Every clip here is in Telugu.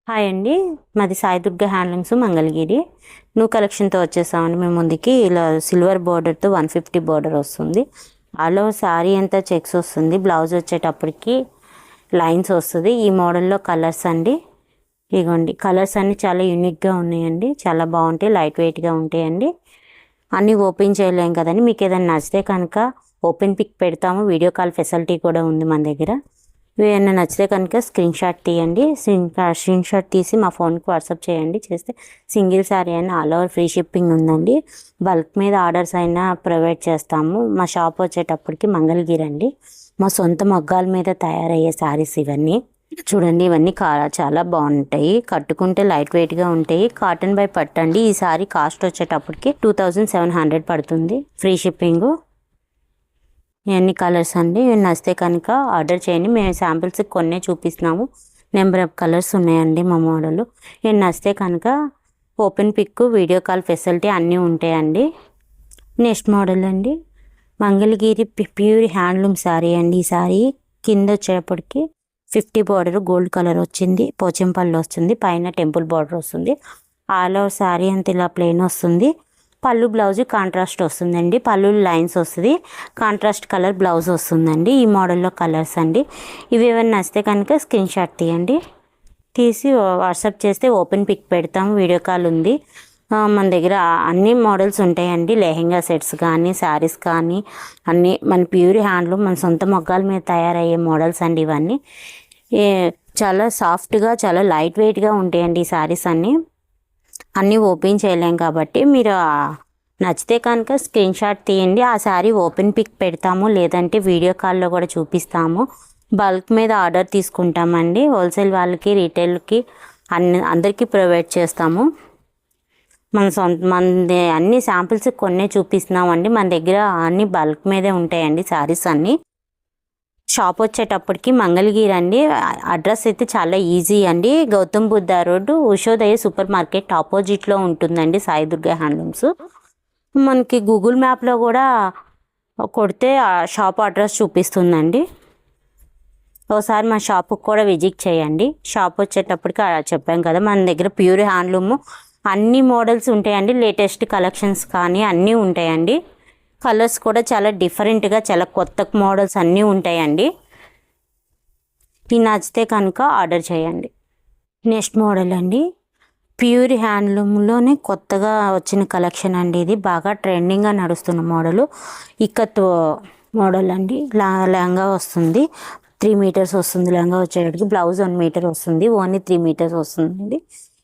హాయ్ అండి. మాది సాయి దుర్గా హ్యాండ్లూమ్స్ మంగళగిరి. న్యూ కలెక్షన్తో వచ్చేసామండి మేము ముందుకి. ఇలా సిల్వర్ బార్డర్తో 150 బార్డర్ వస్తుంది. ఆల్ ఓవర్ శారీ అంతా చెక్స్ వస్తుంది. బ్లౌజ్ వచ్చేటప్పటికి లైన్స్ వస్తుంది. ఈ మోడల్లో కలర్స్ అండి. ఇగోండి కలర్స్ అన్నీ చాలా యూనిక్గా ఉన్నాయండి. చాలా బాగుంటాయి, లైట్ వెయిట్గా ఉంటాయండి. అన్నీ ఓపెన్ చేయలేం కదండి. మీకు ఏదైనా నచ్చితే కనుక ఓపెన్ పిక్ పెడతాము. వీడియో కాల్ ఫెసిలిటీ కూడా ఉంది మన దగ్గర. ఏమైనా నచ్చితే కనుక స్క్రీన్ షాట్ తీయండి. స్క్రీన్ షాట్ తీసి మా ఫోన్కి వాట్సాప్ చేయండి. చేస్తే సింగిల్ శారీ అయినా ఆల్ ఓవర్ ఫ్రీ షిప్పింగ్ ఉందండి. బల్క్ మీద ఆర్డర్స్ అయినా ప్రొవైడ్ చేస్తాము. మా షాప్ వచ్చేటప్పటికి మంగళగిరి అండి. మా సొంత మగ్గాల మీద తయారయ్యే శారీస్ ఇవన్నీ. చూడండి, ఇవన్నీ చాలా బాగుంటాయి. కట్టుకుంటే లైట్ వెయిట్గా ఉంటాయి. కాటన్ బై పట్టు అండి. ఈ శారీ కాస్ట్ వచ్చేటప్పటికి 2700 పడుతుంది. Free shipping. ఇవన్నీ కలర్స్ అండి. నచ్చితే కనుక ఆర్డర్ చేయండి. మేము శాంపిల్స్ కొన్నే చూపిస్తున్నాము. నెంబర్ ఆఫ్ కలర్స్ ఉన్నాయండి మా మోడల్. ఇవి నచ్చితే కనుక open pick, video call facility అన్నీ ఉంటాయండి. నెక్స్ట్ మోడల్ అండి, మంగళగిరి ప్యూర్ హ్యాండ్లూమ్ శారీ అండి. ఈ శారీ కింద వచ్చేటప్పటికి 50 బార్డర్ గోల్డ్ కలర్ వచ్చింది. పోచంపల్లి వస్తుంది. పైన టెంపుల్ బార్డర్ వస్తుంది. ఆల్ ఓవర్ శారీ అంతా ఇలా ప్లెయిన్ వస్తుంది. పళ్ళు బ్లౌజ్ కాంట్రాస్ట్ వస్తుందండి. పళ్ళు లైన్స్ వస్తుంది. కాంట్రాస్ట్ కలర్ బ్లౌజ్ వస్తుందండి. ఈ మోడల్లో కలర్స్ అండి. ఇవి ఏమైనా నచ్చితే కనుక స్క్రీన్ షాట్ తీయండి. తీసి వాట్సాప్ చేస్తే ఓపెన్ పిక్ పెడతాం. వీడియో కాల్ ఉంది. మన దగ్గర అన్ని మోడల్స్ ఉంటాయండి. లెహెంగా సెట్స్ కానీ, శారీస్ కానీ అన్నీ మన ప్యూర్ హ్యాండ్లూమ్, మన సొంత మొగ్గాల మీద తయారయ్యే మోడల్స్ అండి ఇవన్నీ. చాలా సాఫ్ట్గా, చాలా లైట్ వెయిట్గా ఉంటాయండి ఈ శారీస్ అన్నీ ఓపెన్ చేయలేం కాబట్టి మీరు నచ్చితే కనుక స్క్రీన్ షాట్ తీయండి. ఆ శారీ ఓపెన్ పిక్ పెడతాము, లేదంటే వీడియో కాల్లో కూడా చూపిస్తాము. బల్క్ మీద ఆర్డర్ తీసుకుంటామండి. హోల్సేల్ వాళ్ళకి, రీటైల్కి అందరికీ ప్రొవైడ్ చేస్తాము. మన అన్ని శాంపిల్స్ కొన్నే చూపిస్తున్నామండి. మన దగ్గర అన్ని బల్క్ మీదే ఉంటాయండి శారీస్ అన్నీ. షాప్ వచ్చేటప్పటికి మంగళగిరి అండి. అడ్రస్ అయితే చాలా ఈజీ అండి. Gautam Buddha road, Ushodaya super market ఆపోజిట్లో ఉంటుందండి సాయి దుర్గా హ్యాండ్లూమ్స్. మనకి గూగుల్ మ్యాప్లో కూడా కొడితే ఆ షాప్ అడ్రస్ చూపిస్తుందండి. ఒకసారి మా షాప్కి కూడా విజిట్ చేయండి. షాప్ వచ్చేటప్పటికి చెప్పాం కదా, మన దగ్గర ప్యూర్ హ్యాండ్లూమ్ అన్ని మోడల్స్ ఉంటాయండి. లేటెస్ట్ కలెక్షన్స్ కానీ అన్నీ ఉంటాయండి. కలర్స్ కూడా చాలా డిఫరెంట్గా, చాలా కొత్త మోడల్స్ అన్నీ ఉంటాయండి. ఇది నచ్చితే కనుక ఆర్డర్ చేయండి. నెక్స్ట్ మోడల్ అండి, ప్యూర్ హ్యాండ్లూమ్లోనే కొత్తగా వచ్చిన కలెక్షన్ అండి. ఇది బాగా ట్రెండింగ్గా నడుస్తున్న మోడలు. ఇక్కత్ మోడల్ అండి. లెహంగా వస్తుంది. 3 మీటర్స్ వస్తుంది లెహంగా వచ్చేటప్పటికి. బ్లౌజ్ 1 మీటర్ వస్తుంది. ఓన్లీ 3 మీటర్స్ వస్తుందండి.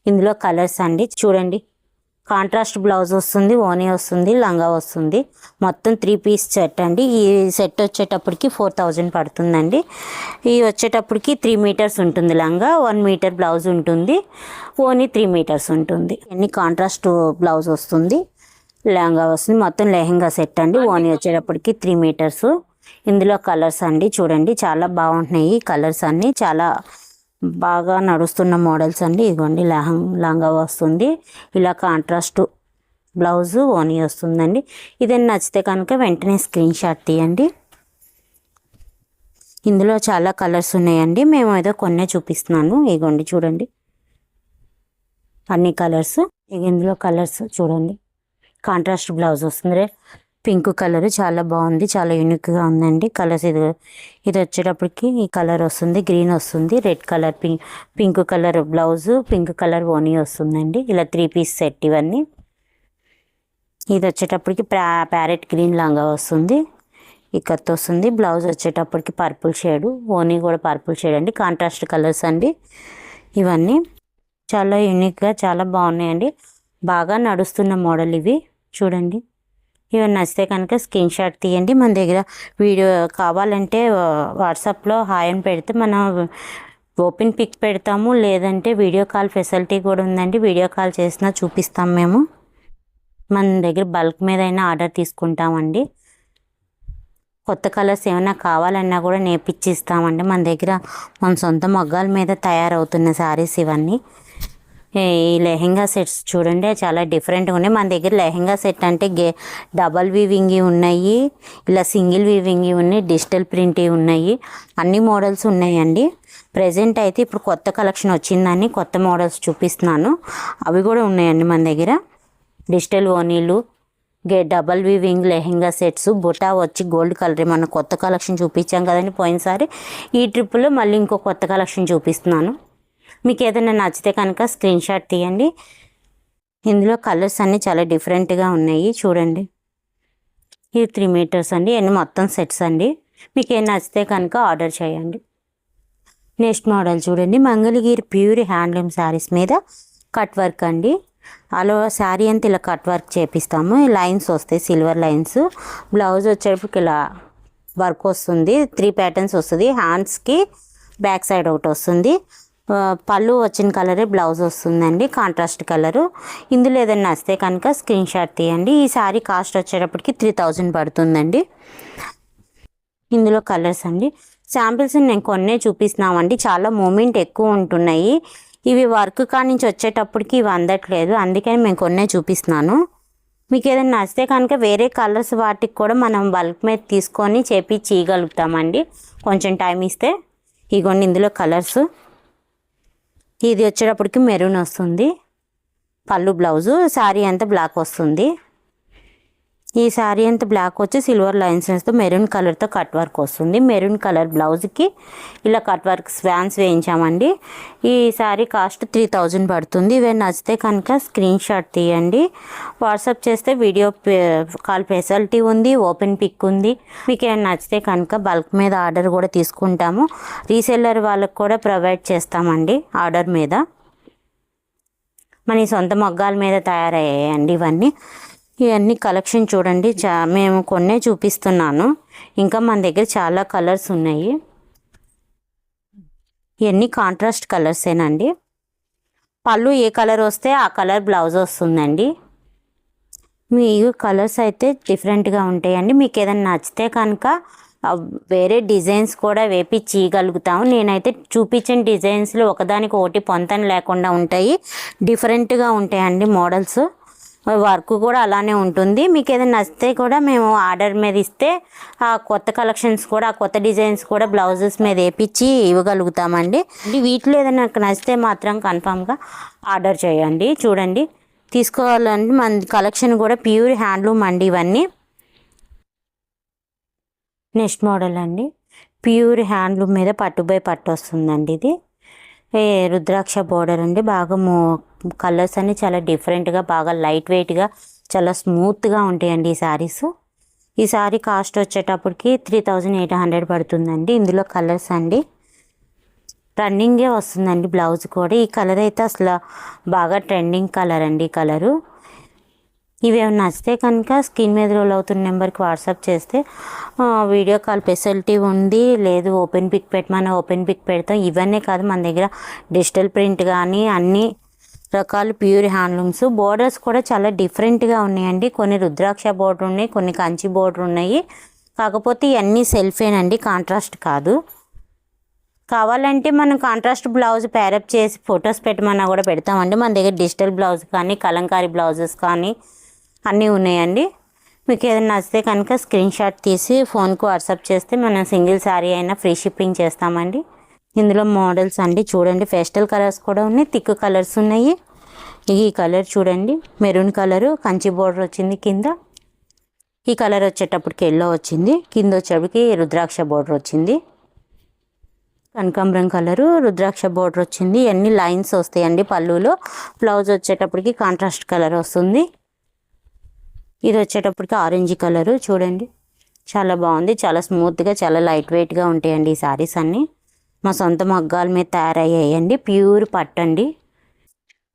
ఇందులో కలర్స్ అండి. చూడండి, కాంట్రాస్ట్ బ్లౌజ్ వస్తుంది, ఓనీ వస్తుంది, లంగా వస్తుంది. మొత్తం 3 పీస్ సెట్ అండి. ఈ సెట్ వచ్చేటప్పటికి 4000 పడుతుందండి. ఈ వచ్చేటప్పటికి 3 మీటర్స్ ఉంటుంది లంగా, 1 మీటర్ బ్లౌజ్ ఉంటుంది, ఓనీ 3 మీటర్స్ ఉంటుంది. అన్ని కాంట్రాస్ట్ బ్లౌజ్ వస్తుంది, లెహంగా వస్తుంది. మొత్తం లెహంగా సెట్ అండి. ఓనీ వచ్చేటప్పటికి 3 మీటర్స్. ఇందులో కలర్స్ అండి. చూడండి, చాలా బాగుంటున్నాయి కలర్స్ అన్నీ. చాలా బాగా నడుస్తున్న మోడల్స్ అండి. ఇదిగోండి, లెహంగా వస్తుంది, ఇలా కాంట్రాస్ట్ బ్లౌజు, ఓనీ వస్తుందండి. ఇదేనా నచ్చితే కనుక వెంటనే స్క్రీన్ షాట్ తీయండి. ఇందులో చాలా కలర్స్ ఉన్నాయండి. మేము ఏదో కొన్నే చూపిస్తున్నాను. ఇదిగోండి చూడండి, అన్ని కలర్స్. ఇందులో కలర్స్ చూడండి. కాంట్రాస్ట్ బ్లౌజ్ వస్తుంది. పింక్ కలర్ చాలా బాగుంది, చాలా యూనిక్గా ఉందండి. కలర్స్ ఇది వచ్చేటప్పటికి ఈ కలర్ వస్తుంది, గ్రీన్ వస్తుంది, red colour, pink colour blouse, pink colour ఓనీ వస్తుందండి. ఇలా 3 పీస్ సెట్ ఇవన్నీ. ఇది వచ్చేటప్పటికి ప్యారెట్ గ్రీన్ లంగా వస్తుంది, ఇక్కత్ వస్తుంది. బ్లౌజ్ వచ్చేటప్పటికి పర్పుల్ షేడు, ఓనీ కూడా పర్పుల్ షేడ్ అండి. కాంట్రాస్ట్ కలర్స్ అండి ఇవన్నీ. చాలా యూనిక్గా చాలా బాగున్నాయండి. బాగా నడుస్తున్న మోడల్ ఇవి. చూడండి, ఇవన్నీ నచ్చితే కనుక స్క్రీన్ షాట్ తీయండి. మన దగ్గర వీడియో కావాలంటే వాట్సాప్లో హాయ్ అని పెడితే మనం ఓపెన్ పిక్ పెడతాము, లేదంటే వీడియో కాల్ ఫెసిలిటీ కూడా ఉందండి. వీడియో కాల్ చేసినా చూపిస్తాం మేము. మన దగ్గర బల్క్ మీద అయినా ఆర్డర్ తీసుకుంటామండి. కొత్త కలర్స్ ఏమైనా కావాలన్నా కూడా నేర్పించిస్తామండి. మన దగ్గర మన సొంత మొగ్గాల మీద తయారవుతున్న శారీస్ ఇవన్నీ. ఈ లెహెంగా సెట్స్ చూడండి చాలా డిఫరెంట్గా ఉన్నాయి. మన దగ్గర లెహెంగా సెట్ అంటే డబల్ వీవింగ్ ఉన్నాయి, ఇలా సింగిల్ వీవింగ్ ఉన్నాయి, డిజిటల్ ప్రింట్ ఉన్నాయి, అన్ని మోడల్స్ ఉన్నాయండి. ప్రజెంట్ అయితే ఇప్పుడు కొత్త కలెక్షన్ వచ్చిందని కొత్త మోడల్స్ చూపిస్తున్నాను. అవి కూడా ఉన్నాయండి మన దగ్గర. డిజిటల్ ఓనీలు, డబల్ వీవింగ్ లెహెంగా సెట్స్, బుటా వచ్చి గోల్డ్ కలర్ మన కొత్త కలెక్షన్ చూపించాం కదండి పోయినసారి. ఈ ట్రిప్లో మళ్ళీ ఇంకో కొత్త కలెక్షన్ చూపిస్తున్నాను. మీకు ఏదైనా నచ్చితే కనుక స్క్రీన్ షాట్ తీయండి. ఇందులో కలర్స్ అన్నీ చాలా డిఫరెంట్గా ఉన్నాయి చూడండి. ఇది 3 మీటర్స్ అండి, అన్ని మొత్తం సెట్స్ అండి. మీకు ఏం నచ్చితే కనుక ఆర్డర్ చేయండి. నెక్స్ట్ మోడల్ చూడండి, మంగళగిరి ప్యూర్ హ్యాండ్లూమ్ శారీస్ మీద కట్ వర్క్ అండి. అలా శారీ అంతా ఇలా కట్ వర్క్ చేపిస్తాము. లైన్స్ వస్తాయి, సిల్వర్ లైన్స్. బ్లౌజ్ వచ్చేటప్పటికి ఇలా వర్క్ వస్తుంది, 3 ప్యాటర్న్స్ వస్తుంది. హ్యాండ్స్కి బ్యాక్ సైడ్ ఒకటి వస్తుంది. పళ్ళు వచ్చిన కలరే బ్లౌజ్ వస్తుందండి, కాంట్రాస్ట్ కలరు. ఇందులో ఏదైనా నచ్చితే కనుక స్క్రీన్ షాట్ తీయండి. ఈ శారీ కాస్ట్ వచ్చేటప్పటికి 3000 పడుతుందండి. ఇందులో కలర్స్ అండి, శాంపిల్స్ నేను కొన్నే చూపిస్తున్నామండి. చాలా మూమెంట్ ఎక్కువ ఉంటున్నాయి. ఇవి వర్క్ కాడి నుంచి వచ్చేటప్పటికి ఇవి అందట్లేదు, అందుకని మేము కొన్నే చూపిస్తున్నాను. మీకు ఏదైనా నచ్చితే కనుక వేరే కలర్స్ వాటికి కూడా మనం బల్క్ మీద తీసుకొని చేయగలుగుతామండి, కొంచెం టైం ఇస్తే. ఇగోండి ఇందులో కలర్స్. ఇది వచ్చేటప్పటికి మెరూన్ వస్తుంది పళ్ళు, బ్లౌజు. శారీ అంతా బ్లాక్ వస్తుంది. ఈ శారీ అంతా బ్లాక్ వచ్చి సిల్వర్ లైన్స్తో మెరూన్ కలర్తో కట్ వర్క్ వస్తుంది. మెరూన్ కలర్ బ్లౌజ్కి ఇలా కట్ వర్క్ స్వాన్స్ వేయించామండి. ఈ శారీ కాస్ట్ 3000 పడుతుంది. ఇవి నచ్చితే కనుక స్క్రీన్ షాట్ తీయండి, వాట్సాప్ చేస్తే వీడియో కాల్ ఫెసిలిటీ ఉంది, ఓపెన్ పిక్ ఉంది. మీకు ఏమైనా నచ్చితే కనుక బల్క్ మీద ఆర్డర్ కూడా తీసుకుంటాము. రీసెల్లర్ వాళ్ళకి కూడా ప్రొవైడ్ చేస్తామండి ఆర్డర్ మీద. మన సొంత మొగ్గాల మీద తయారయ్యాయండి ఇవన్నీ. ఇవన్నీ కలెక్షన్ చూడండి, మేము కొన్నే చూపిస్తున్నాను, ఇంకా మన దగ్గర చాలా కలర్స్ ఉన్నాయి. ఇవన్నీ కాంట్రాస్ట్ కలర్సేనండి. పళ్ళు ఏ కలర్ వస్తే ఆ కలర్ బ్లౌజ్ వస్తుందండి. మీ కలర్స్ అయితే డిఫరెంట్గా ఉంటాయండి. మీకు ఏదైనా నచ్చితే కనుక వేరే డిజైన్స్ కూడా వేపించగలుగుతాము. నేనైతే చూపించిన డిజైన్స్లో ఒకదానికి ఒకటి పొంతన లేకుండా ఉంటాయి, డిఫరెంట్గా ఉంటాయండి మోడల్స్. వర్క్ కూడా అలానే ఉంటుంది. మీకు ఏదైనా నచ్చితే కూడా మేము ఆర్డర్ మీద ఇస్తే ఆ కొత్త కలెక్షన్స్ కూడా, ఆ కొత్త డిజైన్స్ కూడా బ్లౌజెస్ మీద వేపించి ఇవ్వగలుగుతామండి. వీటిలో ఏదైనా నచ్చితే మాత్రం కన్ఫామ్గా ఆర్డర్ చేయండి. చూడండి, తీసుకోవాలండి. మన కలెక్షన్ కూడా ప్యూర్ హ్యాండ్లూమ్ అండి ఇవన్నీ. నెక్స్ట్ మోడల్ అండి, ప్యూర్ హ్యాండ్లూమ్ మీద పట్టు బై పట్టు వస్తుందండి. ఇది రుద్రాక్ష బోర్డర్ అండి. బాగా కలర్స్ అన్నీ చాలా డిఫరెంట్గా, బాగా లైట్ వెయిట్గా, చాలా స్మూత్గా ఉంటాయండి ఈ శారీస్. ఈ శారీ కాస్ట్ వచ్చేటప్పటికి 3800 పడుతుందండి. ఇందులో కలర్స్ అండి, రన్నింగే వస్తుందండి బ్లౌజ్ కూడా. ఈ కలర్ అయితే అసలు బాగా ట్రెండింగ్ కలర్ అండి ఈ కలరు. ఇవి ఏమైనా నచ్చితే కనుక స్క్రీన్ మీద రోల్ అవుతున్న నెంబర్కి వాట్సాప్ చేస్తే వీడియో కాల్ ఫెసిలిటీ ఉంది. లేదు ఓపెన్ పిక్ పెట్టమని ఓపెన్ పిక్ పెడతాం. ఇవన్నీ కాదు, మన దగ్గర డిజిటల్ ప్రింట్ కానీ అన్ని రకాలు ప్యూర్ హ్యాండ్లూమ్స్. బోర్డర్స్ కూడా చాలా డిఫరెంట్గా ఉన్నాయండి. కొన్ని రుద్రాక్ష బోర్డర్ ఉన్నాయి, కొన్ని కంచి బోర్డర్ ఉన్నాయి. కాకపోతే ఇవన్నీ సెల్ఫేనండి, కాంట్రాస్ట్ కాదు. కావాలంటే మనం కాంట్రాస్ట్ బ్లౌజ్ ప్యారప్ చేసి ఫొటోస్ పెట్టమన్నా కూడా పెడతామండి. మన దగ్గర డిజిటల్ బ్లౌజ్ కానీ కలంకారీ బ్లౌజెస్ కానీ అన్నీ ఉన్నాయండి. మీకు ఏదైనా నచ్చితే కనుక స్క్రీన్ షాట్ తీసి ఫోన్కు వాట్సాప్ చేస్తే మనం సింగిల్ శారీ అయినా ఫ్రీ షిప్పింగ్ చేస్తామండి. ఇందులో మోడల్స్ అండి చూడండి, పేస్టల్ కలర్స్ కూడా ఉన్నాయి, థిక్ కలర్స్ ఉన్నాయి. ఈ కలర్ చూడండి, మెరూన్ కలరు, కంచి బోర్డర్ వచ్చింది కింద. ఈ కలర్ వచ్చేటప్పటికి ఎల్లో వచ్చింది, కింద వచ్చేటప్పటికి రుద్రాక్ష బోర్డర్ వచ్చింది. కనకాంబరం కలరు, రుద్రాక్ష బోర్డర్ వచ్చింది. అన్ని లైన్స్ వస్తాయండి పళ్ళులో. బ్లౌజ్ వచ్చేటప్పటికి కాంట్రాస్ట్ కలర్ వస్తుంది. ఇది వచ్చేటప్పటికి ఆరెంజ్ కలరు చూడండి, చాలా బాగుంది, చాలా స్మూత్గా, చాలా లైట్ వెయిట్గా ఉంటాయండి ఈ శారీస్ అన్నీ. మా సొంత మగ్గాల మీద తయారయ్యాయండి, ప్యూర్ పట్టు అండి.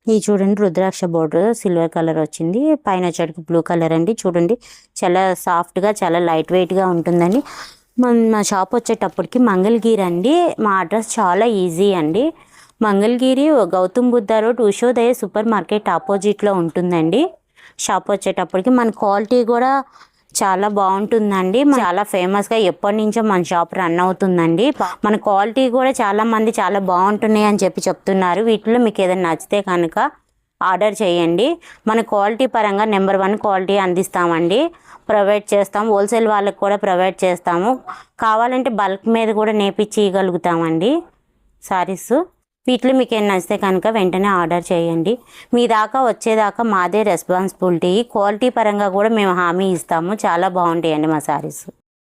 ఇది చూడండి, రుద్రాక్ష బోర్డర్ సిల్వర్ కలర్ వచ్చింది, పైన వచ్చేటప్పుడు బ్లూ కలర్ అండి. చూడండి, చాలా సాఫ్ట్గా, చాలా లైట్ వెయిట్గా ఉంటుందండి. మా షాప్ వచ్చేటప్పటికి మంగళగిరి అండి. మా అడ్రస్ చాలా ఈజీ అండి. Mangalagiri Gautam Buddha road, Ushodaya super market ఆపోజిట్లో ఉంటుందండి షాప్ వచ్చేటప్పటికి. మన క్వాలిటీ కూడా చాలా బాగుంటుందండి, చాలా ఫేమస్గా ఎప్పటి నుంచో మన షాప్ రన్ అవుతుందండి. మన క్వాలిటీ కూడా చాలా మంది చాలా బాగుంటున్నాయి అని చెప్తున్నారు. వీటిలో మీకు ఏదైనా నచ్చితే కనుక ఆర్డర్ చేయండి. మన క్వాలిటీ పరంగా నెంబర్ 1 క్వాలిటీ అందిస్తామండి, ప్రొవైడ్ చేస్తాం. హోల్సేల్ వాళ్ళకి కూడా ప్రొవైడ్ చేస్తాము. కావాలంటే బల్క్ మీద కూడా నేపించి ఇవ్వగలుగుతామండి సారీస్. వీటిలో మీకు ఏం నచ్చితే కనుక వెంటనే ఆర్డర్ చేయండి. మీ దాకా వచ్చేదాకా మాదే రెస్పాన్సిబిలిటీ. క్వాలిటీ పరంగా కూడా మేము హామీ ఇస్తాము. చాలా బాగుంటాయండి మా సారీస్.